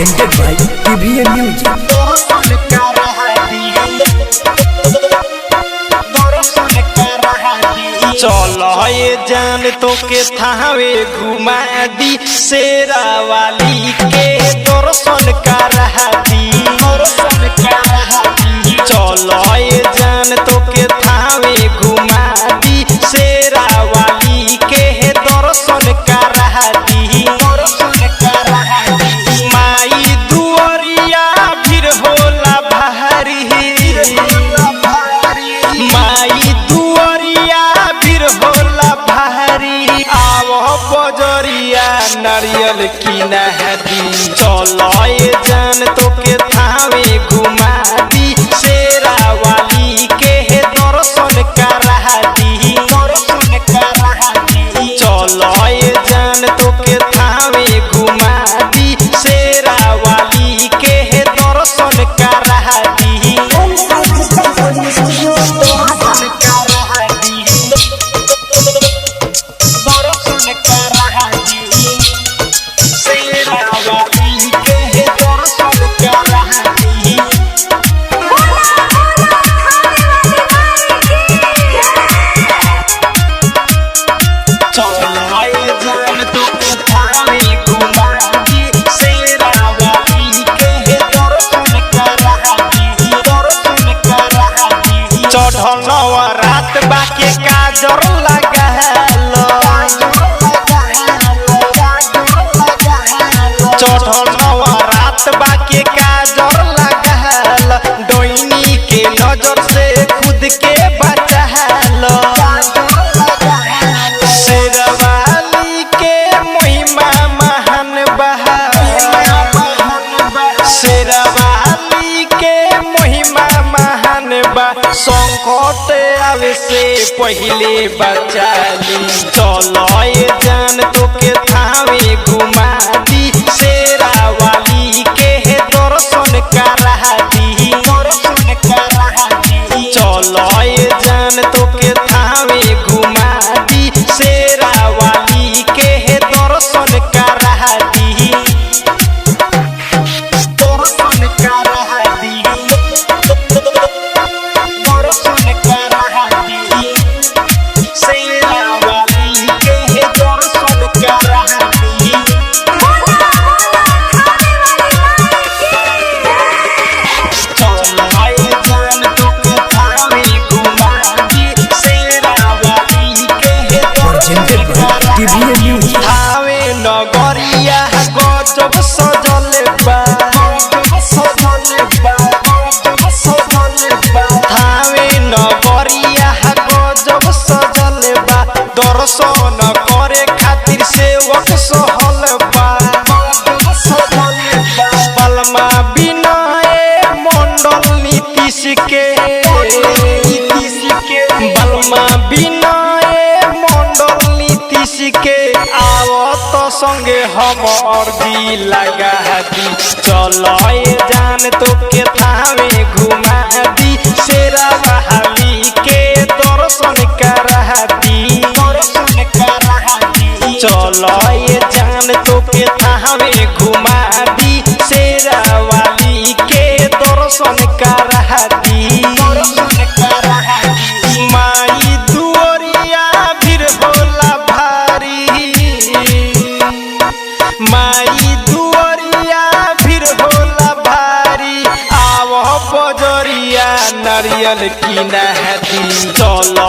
presented by TVN Music। चलो ये जान तो के थावे घुमा दी शेरा वाली के दर्शन करा दी। चलो ये जान तो के थावे घुमा दी शेरा वाली के दर्शन करा दी। माई दुआरिया भीड़ होला भारी, माई दुआरिया भीड़ होला भारी। आवो बजरिया नारियल की नहदी। चलो ये जान तो के थावे घुमा दी शेरा वाली के दर्शन करा दी। चलो ये जान तो के थावे घुमा दी शेरा वाली के दर्शन करा दी। चढ़लवा रात बाके काजर लगालो, चढ़लवा रात बाके काजर लगालो। डोइनी के नजर से खुद के बचालो। शेरवाली के महिमा महान बहा, शेरवाली के महिमा महान बा। संकट आवे से पहले बचाली। चलो ये जान तो के थावे घुमा दी शेरा वाली के दर्शन करा दी। चलो ये जान तो के थावे घुमा दी शेरा वाली के दर्शन करा दी। presented by TVN Music। Thawe नगरिया गजब सजल बा, थावे नगरिया गजब सजल बा। दर्शन करे खातिर सेवक सहल बा। बलमा बिनय मंडल नीतीश के, बलमा बिनय मंडल नीतीश के। आवत संगे हम अर्जी लगा दी। चलो ये जान तो के थावे घुमा दी शेरा वाली के दर्शन करा दी। चलो ये जान तो के थावे घुमा दी शेरा वाली के दर्शन करा दी। माई दुआरिया भीड़ होला भारी, माई दुआरिया भीड़ होला भारी। आवो बजरिया नारियल की नहदी। चलो